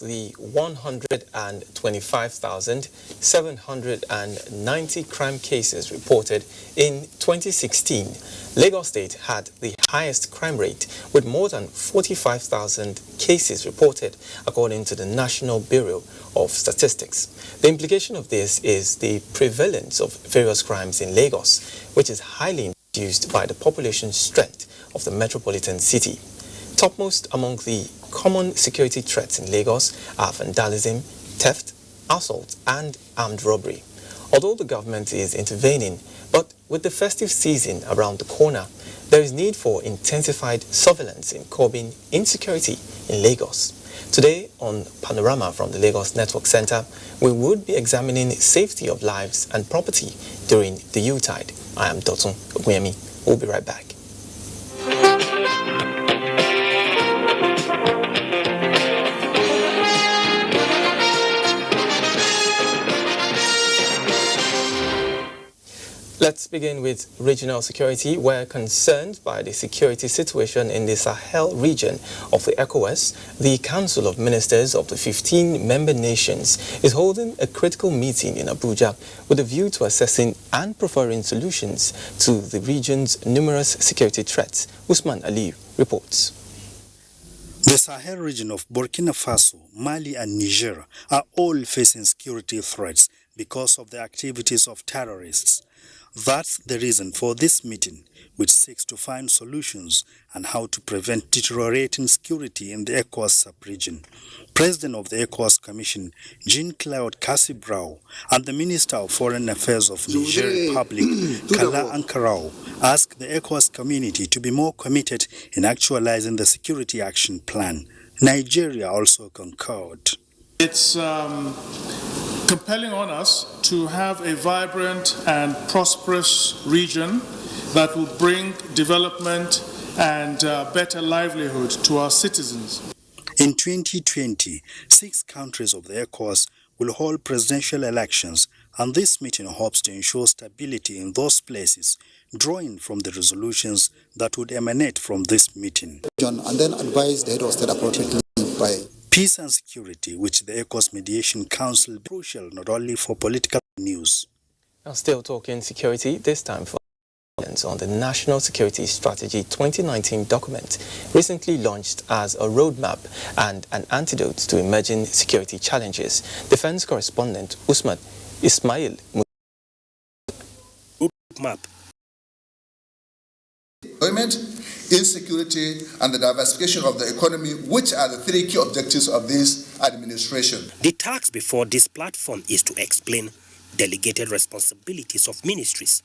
of the 125,790 crime cases reported in 2016, Lagos State had the highest crime rate with more than 45,000 cases reported, according to the National Bureau of Statistics. The implication of this is the prevalence of various crimes in Lagos, which is highly induced by the population strength of the metropolitan city. Topmost among the common security threats in Lagos are vandalism, theft, assault, and armed robbery. Although the government is intervening, but with the festive season around the corner, there is need for intensified surveillance in curbing insecurity in Lagos. Today on Panorama from the Lagos Network Center, we would be examining safety of lives and property during the Yuletide. I am Dotun Ogunyemi. We'll be right back. Let's begin with regional security. We're concerned by the security situation in the Sahel region of the ECOWAS. The Council of Ministers of the 15 member nations is holding a critical meeting in Abuja with a view to assessing and preferring solutions to the region's numerous security threats. Usman Ali reports. The Sahel region of Burkina Faso, Mali and Niger are all facing security threats because of the activities of terrorists. That's the reason for this meeting, which seeks to find solutions on how to prevent deteriorating security in the ECOWAS sub-region. President of the ECOWAS Commission, Jean-Claude Cassibrao, and the Minister of Foreign Affairs of Niger Republic, Kala Ankarao, asked the ECOWAS community to be more committed in actualizing the security action plan. Nigeria also concurred. It's compelling on us to have a vibrant and prosperous region that will bring development and better livelihood to our citizens. In 2020, 6 countries of the ECOWAS will hold presidential elections, and this meeting hopes to ensure stability in those places, drawing from the resolutions that would emanate from this meeting. And then advise the head of state appropriately by peace and security, which the ECOWAS Mediation Council is crucial not only for political news. Now still talking security, this time for on the National Security Strategy 2019 document, recently launched as a roadmap and an antidote to emerging security challenges. Defense correspondent Usman Ismail. Roadmap. Employment, insecurity, and the diversification of the economy, which are the 3 key objectives of this administration. The task before this platform is to explain delegated responsibilities of ministries,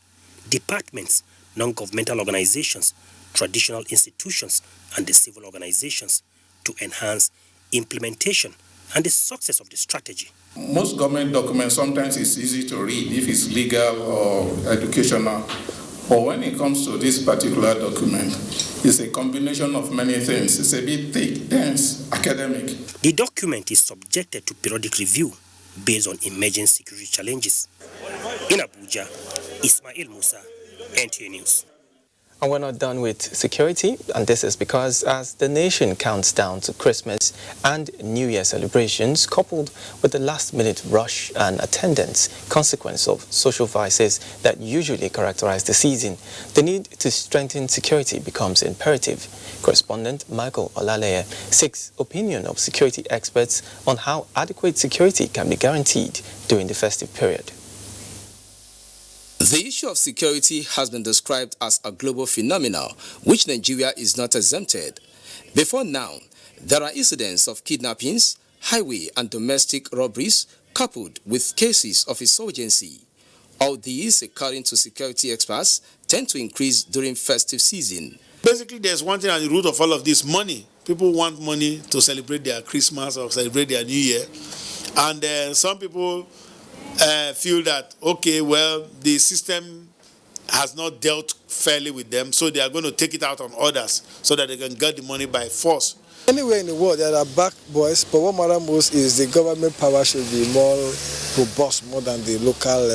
departments, non-governmental organizations, traditional institutions, and the civil organizations to enhance implementation and the success of the strategy. Most government documents, sometimes it's easy to read if it's legal or educational. But when it comes to this particular document, it's a combination of many things. It's a bit thick, dense, academic. The document is subjected to periodic review based on emerging security challenges. In Abuja, Ismail Musa, NTA News. And we're not done with security, and this is because as the nation counts down to Christmas and New Year celebrations, coupled with the last-minute rush and attendance, consequence of social vices that usually characterize the season, the need to strengthen security becomes imperative. Correspondent Michael Olaleye seeks opinion of security experts on how adequate security can be guaranteed during the festive period. The issue of security has been described as a global phenomenon, which Nigeria is not exempted. Before now, there are incidents of kidnappings, highway and domestic robberies, coupled with cases of insurgency. All these, according to security experts, tend to increase during festive season. Basically, there's one thing at the root of all of this: money. People want money to celebrate their Christmas or celebrate their New Year. And some people feel that, okay, well, the system has not dealt fairly with them, so they are going to take it out on others so that they can get the money by force. Anywhere in the world, there are bad boys, but what matters most is the government power should be more robust, more than the local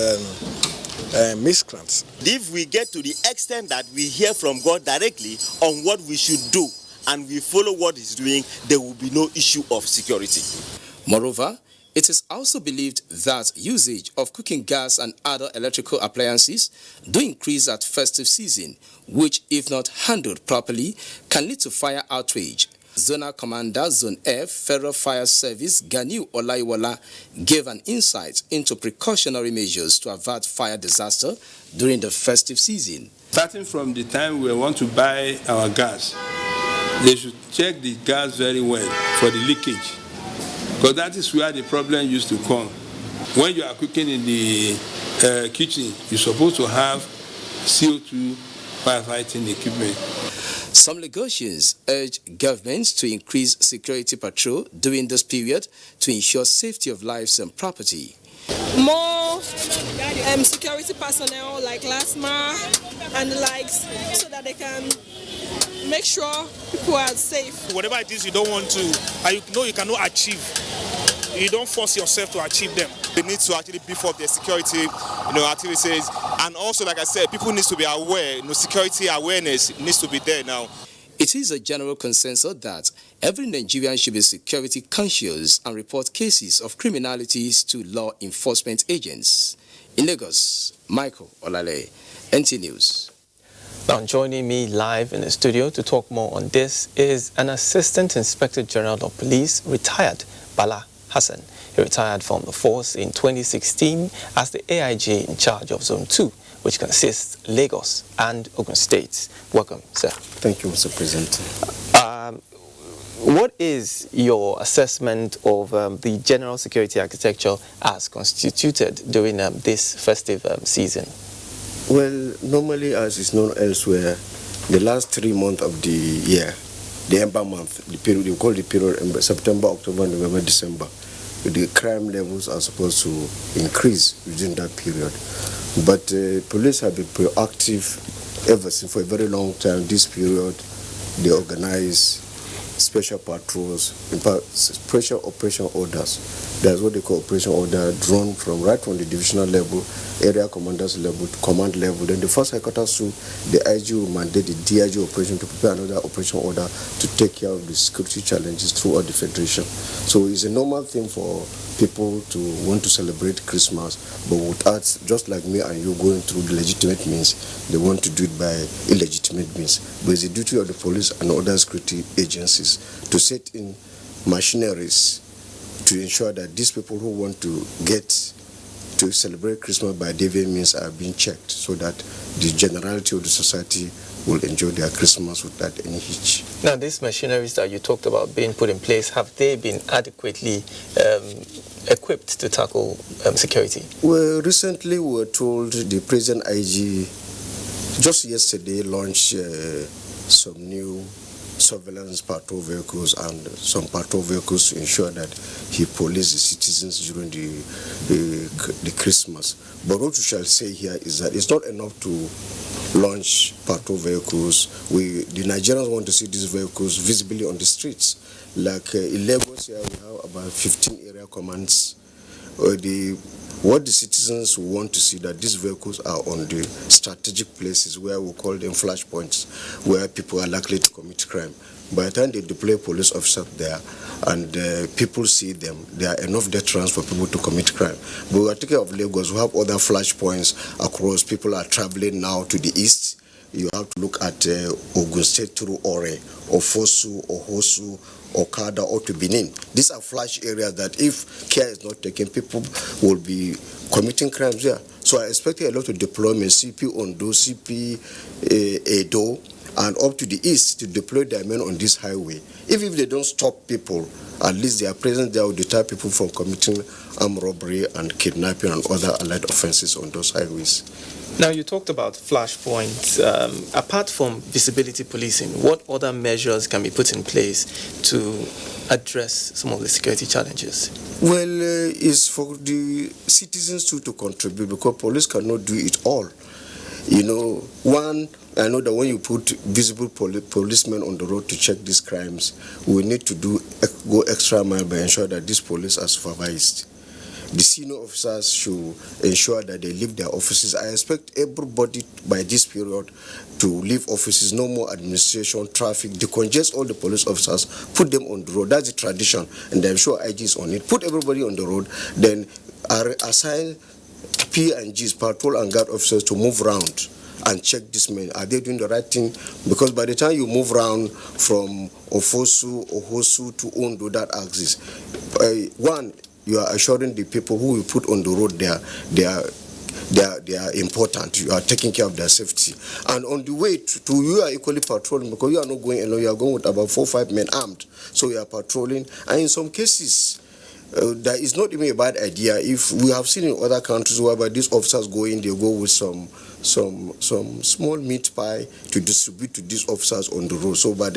miscreants. If we get to the extent that we hear from God directly on what we should do, and we follow what He's doing, there will be no issue of security. Moreover, it is also believed that usage of cooking gas and other electrical appliances do increase at festive season, which, if not handled properly, can lead to fire outrage. Zonal Commander, Zone F, Federal Fire Service, Ganiu Olaiwola, gave an insight into precautionary measures to avert fire disaster during the festive season. Starting from the time we want to buy our gas, they should check the gas very well for the leakage, because that is where the problem used to come. When you are cooking in the kitchen, you're supposed to have CO2 firefighting equipment. Some Lagosians urge governments to increase security patrol during this period to ensure safety of lives and property. More security personnel like LASMA and the likes, so that they can make sure people are safe. Whatever it is you don't want to, you know you cannot achieve, you don't force yourself to achieve them. They need to actually beef up their security, activities, and also, like I said, people need to be aware. Security awareness needs to be there now. It is a general consensus that every Nigerian should be security conscious and report cases of criminalities to law enforcement agents. In Lagos, Michael Olale, NT News. Now, joining me live in the studio to talk more on this is an Assistant Inspector General of Police, retired Bala Hassan. He retired from the force in 2016 as the AIG in charge of Zone 2, which consists Lagos and Ogun States. Welcome, sir. Thank you, Mr. President. What is your assessment of the general security architecture as constituted during this festive season? Well, normally, as is known elsewhere, the last 3 months of the year, the Ember month, the period, we call the period September, October, November, December, the crime levels are supposed to increase within that period. But police have been proactive ever since, for a very long time. This period, they organize special patrols, in fact, special operation orders. That's what they call operation order, drawn from right from the divisional level, area commanders level, command level. Then the first headquarters, so the IG will mandate the DIG operation to prepare another operation order to take care of the security challenges throughout the federation. So it's a normal thing for people to want to celebrate Christmas, but without, just like me and you, going through the legitimate means, they want to do it by illegitimate means. But it's the duty of the police and other security agencies to set in machineries to ensure that these people who want to get to celebrate Christmas by deviant means are being checked, so that the generality of the society will enjoy their Christmas without any hitch. Now, these machineries that you talked about being put in place, have they been adequately equipped to tackle security? Well, recently we were told the present IG just yesterday launched some new surveillance patrol vehicles and some patrol vehicles to ensure that he polices the citizens during the Christmas. But what we shall say here is that it's not enough to launch patrol vehicles. The Nigerians want to see these vehicles visibly on the streets. Like in Lagos here, we have about 15 area commands. What the citizens want to see, that these vehicles are on the strategic places where we call them flashpoints, where people are likely to commit crime. By the time they deploy police officers there and people see them, there are enough deterrents for people to commit crime. But we are talking of Lagos, we have other flashpoints across. People are traveling now to the east. You have to look at Ogun State through Ore, or Fosu, or Hosu, Okada, or to Benin. These are flash areas that if care is not taken, people will be committing crimes there. So I expect a lot of deployment, CP Ondo, CP Edo, and up to the east to deploy their men on this highway. If they don't stop people, at least their presence there will deter people from committing armed robbery and kidnapping and other allied offenses on those highways. Now, you talked about flashpoints. Apart from visibility policing, what other measures can be put in place to address some of the security challenges? Well, it's for the citizens to contribute, because police cannot do it all. You know, one, I know that when you put visible policemen on the road to check these crimes, we need to go extra mile by ensuring that these police are supervised. the senior officers should ensure that they leave their offices. I expect everybody by this period to leave offices, no more administration, traffic, decongest all the police officers, put them on the road. That's the tradition, and I'm sure IG is on it. Put everybody on the road, then assign P&Gs, patrol and guard officers, to move around and check this men. Are they doing the right thing? Because by the time you move around from Ohosu to Ondo, that axis, one, you are assuring the people who you put on the road they are important. You are taking care of their safety. And on the way to you are equally patrolling, because you are not going alone. You are going with about 4 or 5 men armed. So you are patrolling. And in some cases, that is not even a bad idea. If we have seen in other countries whereby these officers go in, they go with some small meat pie to distribute to these officers on the road. So by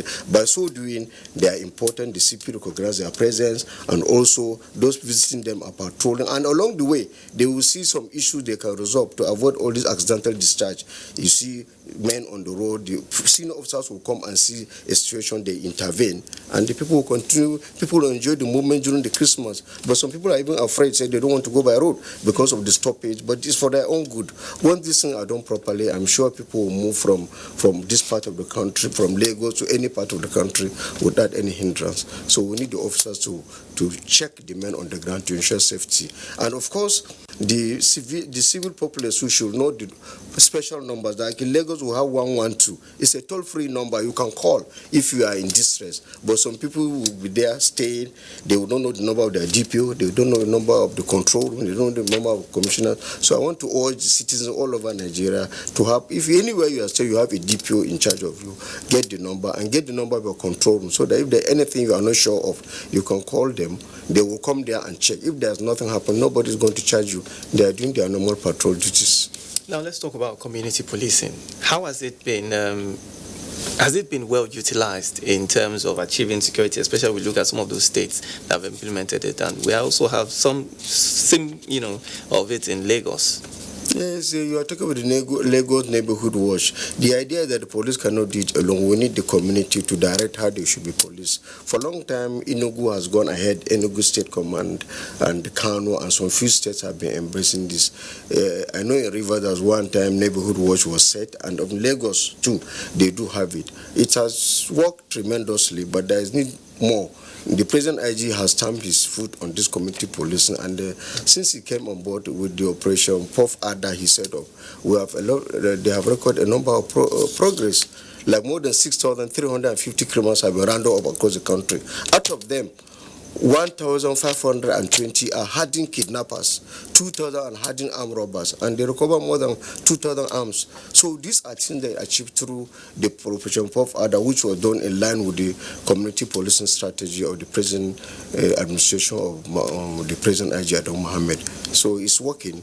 so doing, they are important. The CP recognize their presence, and also those visiting them are patrolling. And along the way, they will see some issues they can resolve to avoid all this accidental discharge. You see men on the road, the senior officers will come and see a situation, they intervene, and the people will continue. People will enjoy the movement during the Christmas. But some people are even afraid, say they don't want to go by road because of the stoppage, but it's for their own good. Once these things are done properly, I'm sure people will move from this part of the country, from Lagos to any part of the country without any hindrance. So we need the officers to check the men on the ground to ensure safety. And of course, the civil populace who should know the special numbers. Like in Lagos, we have 112. It's a toll-free number you can call if you are in distress. But some people will be there staying. They will not know the number of their DPO. They don't know the number of the control room. They don't know the number of commissioners. So I want to urge citizens all over Nigeria to have, if anywhere you are staying, you have a DPO in charge of you, get the number and get the number of your control room, so that if there's anything you are not sure of, you can call them. They will come there and check. If there's nothing happen, nobody's going to charge you. They are doing their normal patrol duties. Now let's talk about community policing. How has it been? Has it been well utilized in terms of achieving security? Especially we look at some of those states that have implemented it, and we also have some of it in Lagos. Yes, you are talking about the Lagos Neighborhood Watch. The idea is that the police cannot do it alone. We need the community to direct how they should be policed. For a long time, Enugu has gone ahead, Enugu State Command and Kano and some few states have been embracing this. I know in Rivers, there was one time Neighborhood Watch was set, and in Lagos too, they do have it. It has worked tremendously, but there is need more. The present IG has stamped his foot on this community policing, and since he came on board with the operation Puff Adder, he said, they have recorded a number of progress. Like more than 6,350 criminals have been rounded up across the country. Out of them, 1,520 are hardened kidnappers, 2,000 are hardened armed robbers, and they recover more than 2,000 arms. So these are things they achieved through the Operation Puff Adder, which was done in line with the community policing strategy of the present administration of the present IG Adamu Mohammed. So it's working.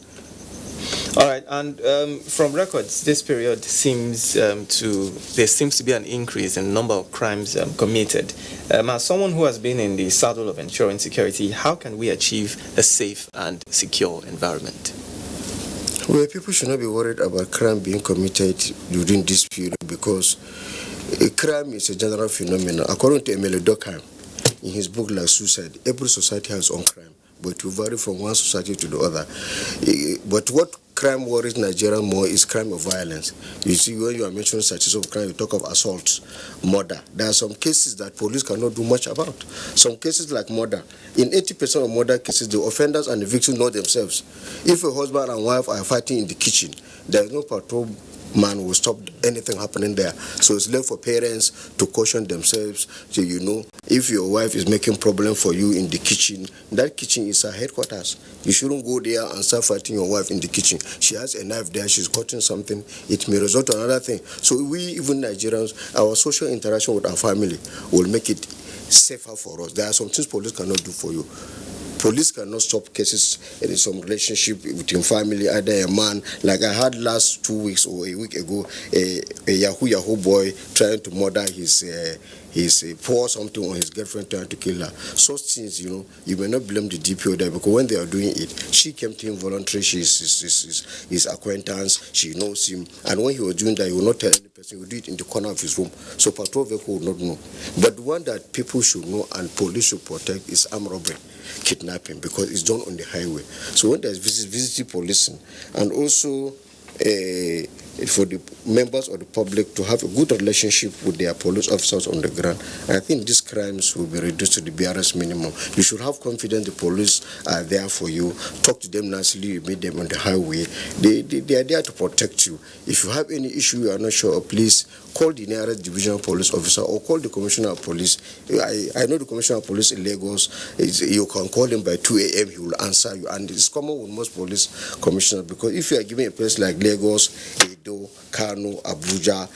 All right, and from records, this period seems there seems to be an increase in the number of crimes committed. As someone who has been in the saddle of ensuring security, how can we achieve a safe and secure environment? Well, people should not be worried about crime being committed during this period, because crime is a general phenomenon. According to Emile Durkheim, in his book Like Suicide, every society has its own crime, but it will vary from one society to the other. But what crime worries Nigeria more is crime of violence. You see, when you are mentioning statistics of crime, you talk of assault, murder. There are some cases that police cannot do much about. Some cases like murder. In 80% of murder cases, the offenders and the victims know themselves. If a husband and wife are fighting in the kitchen, there is no patrol man will stop anything happening there. So it's left for parents to caution themselves. So if your wife is making problem for you in the kitchen, that kitchen is her headquarters. You shouldn't go there and start fighting your wife in the kitchen. She has a knife there, she's cutting something, it may result to another thing. So we, even Nigerians, our social interaction with our family will make it safer for us. There are some things police cannot do for you. Police cannot stop cases in some relationship within family, either a man, like I had last 2 weeks or a week ago, a Yahoo boy trying to murder his he's pour something on his girlfriend trying to kill her. Such things, you know, you may not blame the DPO there, because when they are doing it, she came to him voluntarily, she's his acquaintance, she knows him, and when he was doing that, he will not tell any person, he will do it in the corner of his room, so patrol vehicle would not know. But the one that people should know and police should protect is armed robbery, kidnapping, because it's done on the highway. So when there's visiting policing, and also for the members of the public to have a good relationship with their police officers on the ground, I think these crimes will be reduced to the barest minimum. You should have confidence the police are there for you. Talk to them nicely, you meet them on the highway. They are there to protect you. If you have any issue you are not sure of, please call the nearest divisional police officer or call the commissioner of police. I know the commissioner of police in Lagos. You can call him by 2 a.m. He will answer you. And it's common with most police commissioners, because if you are given a place like Lagos, Edo, Kano, Abuja,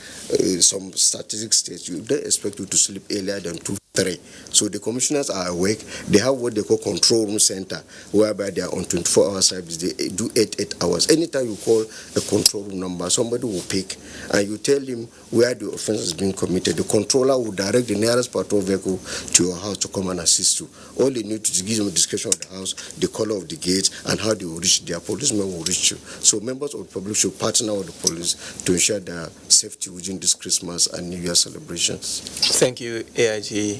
some strategic states, you don't expect you to sleep earlier than 2, 3. So the commissioners are awake. They have what they call control room center, whereby they are on 24-hour service. They do 8 hours. Anytime you call the control room number, somebody will pick, and you tell him where the offense is being committed. The controller will direct the nearest patrol vehicle to your house to come and assist you. All they need to give them a description of the house, the color of the gate, and how they will reach. Their policemen will reach you. So members of the public should partner with the police to ensure their safety within this Christmas and New Year celebrations. Thank you, AIG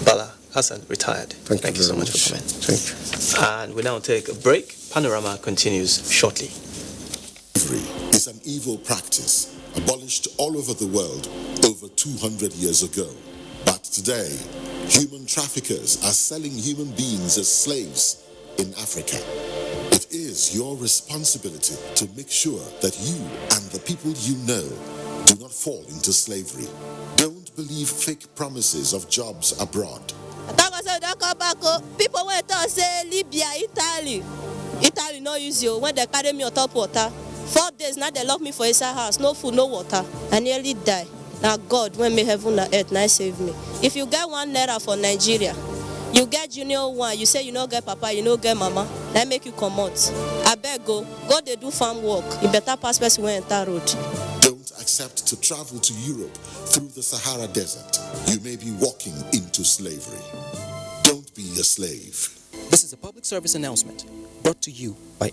Bala Hassan, retired. Thank you so much for coming. Thank you. And we now take a break. Panorama continues shortly. Slavery is an evil practice abolished all over the world over 200 years ago. But today, human traffickers are selling human beings as slaves in Africa. It is your responsibility to make sure that you and the people you know do not fall into slavery. Don't believe fake promises of jobs abroad. People went to say Libya, Italy no use you when they carry me on top water. 4 days now they lock me for inside house, no food, no water. I nearly die. Now God, when me heaven and earth, now save me. If you get 1 naira for Nigeria, you get junior one, you say you no get papa, you no get mama, that make you come out. I beg go they do farm work. You better pass person when enter road. Don't accept to travel to Europe through the Sahara Desert. You may be walking into slavery. Don't be a slave. This is a public service announcement brought to you by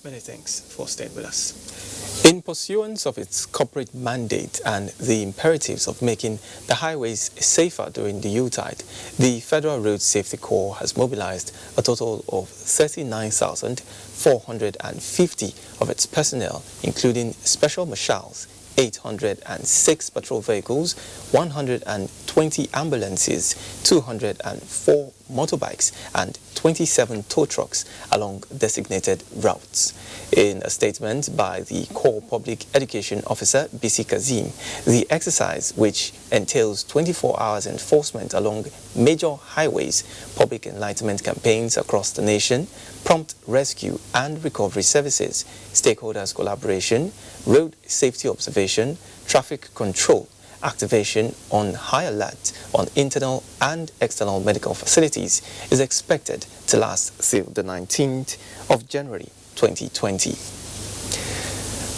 Many thanks for staying with us. In pursuance of its corporate mandate and the imperatives of making the highways safer during the Yuletide, the Federal Road Safety Corps has mobilized a total of 39,450 of its personnel, including special marshals, 806 patrol vehicles, 120 ambulances, 204 motorbikes, and 27 tow trucks along designated routes. In a statement by the Corps Public Education Officer, BC Kazim, the exercise, which entails 24 hours enforcement along major highways, public enlightenment campaigns across the nation, prompt rescue and recovery services, stakeholders collaboration, road safety observation, traffic control, activation on high alert on internal and external medical facilities, is expected to last till the 19th of January 2020.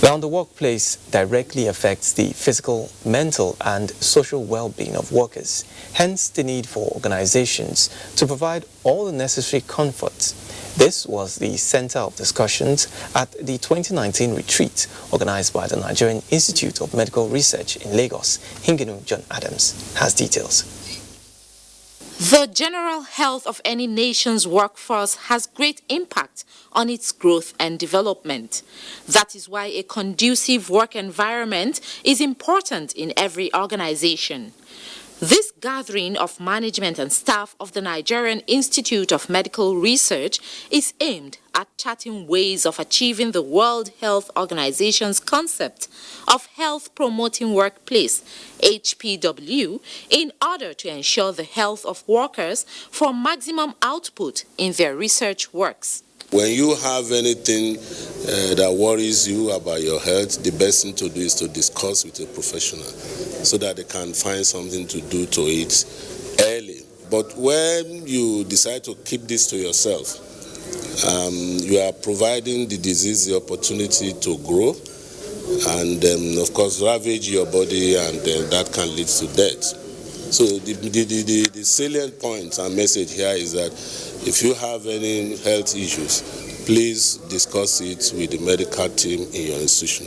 Now, the workplace directly affects the physical, mental, and social well-being of workers, hence the need for organizations to provide all the necessary comforts. This was the center of discussions at the 2019 retreat organized by the Nigerian Institute of Medical Research in Lagos. Hingenu John Adams has details. The general health of any nation's workforce has great impact on its growth and development. That is why a conducive work environment is important in every organization. This gathering of management and staff of the Nigerian Institute of Medical Research is aimed at charting ways of achieving the World Health Organization's concept of Health Promoting Workplace, HPW, in order to ensure the health of workers for maximum output in their research works. When you have anything that worries you about your health, the best thing to do is to discuss with a professional so that they can find something to do to it early. But when you decide to keep this to yourself, you are providing the disease the opportunity to grow and of course ravage your body, and that can lead to death. So the salient point and message here is that if you have any health issues, please discuss it with the medical team in your institution.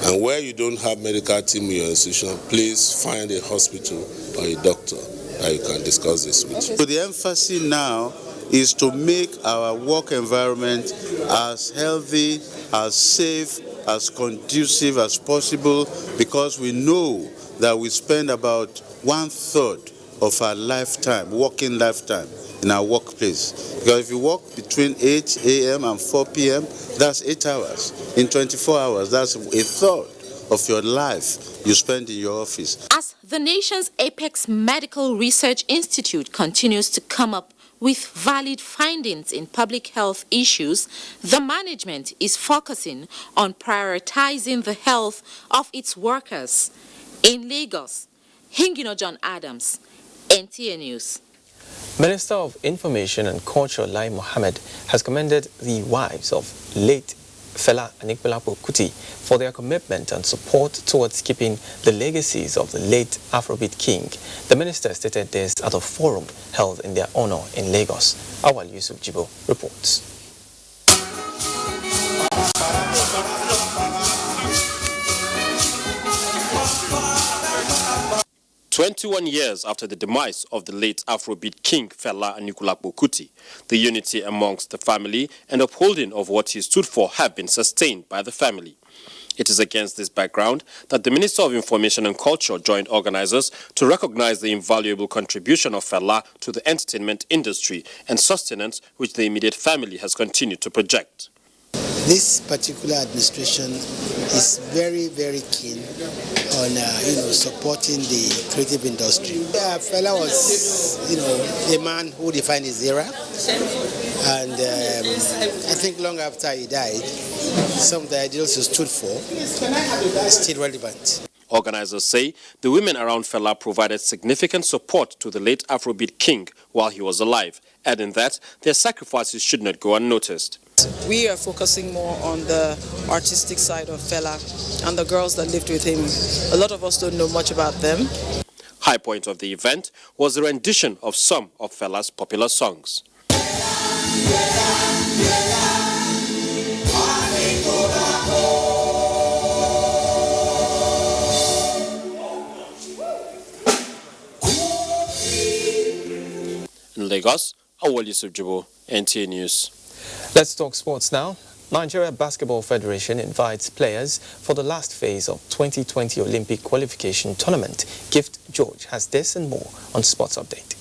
And where you don't have medical team in your institution, please find a hospital or a doctor that you can discuss this with. So the emphasis now is to make our work environment as healthy, as safe, as conducive as possible, because we know that we spend about 1/3 of our lifetime, working lifetime, in our workplace. Because if you work between 8 a.m. and 4 p.m., that's 8 hours. In 24 hours, that's 1/3 of your life you spend in your office. As the nation's apex medical research institute continues to come up with valid findings in public health issues, the management is focusing on prioritizing the health of its workers. In Lagos, Hingino John Adams, NTA News. Minister of Information and Culture Lai Mohammed has commended the wives of late Fela Anikulapo Kuti for their commitment and support towards keeping the legacies of the late Afrobeat king. The minister stated this at a forum held in their honor in Lagos. Awal Yusuf Jibo reports. 21 years after the demise of the late Afrobeat king Fela Anikulapo Kuti, the unity amongst the family and upholding of what he stood for have been sustained by the family. It is against this background that the Minister of Information and Culture joined organizers to recognize the invaluable contribution of Fela to the entertainment industry and sustenance which the immediate family has continued to project. This particular administration is very, very keen on, supporting the creative industry. Fela was, a man who defined his era, and I think long after he died, some of the ideals he stood for are still relevant. Organizers say the women around Fela provided significant support to the late Afrobeat king while he was alive, adding that their sacrifices should not go unnoticed. We are focusing more on the artistic side of Fela and the girls that lived with him. A lot of us don't know much about them. High point of the event was the rendition of some of Fela's popular songs. In Lagos, Awal Yusuf Jibo, NTA News. Let's talk sports now. Nigeria Basketball Federation invites players for the last phase of 2020 Olympic qualification tournament. Gift George has this and more on Sports Update.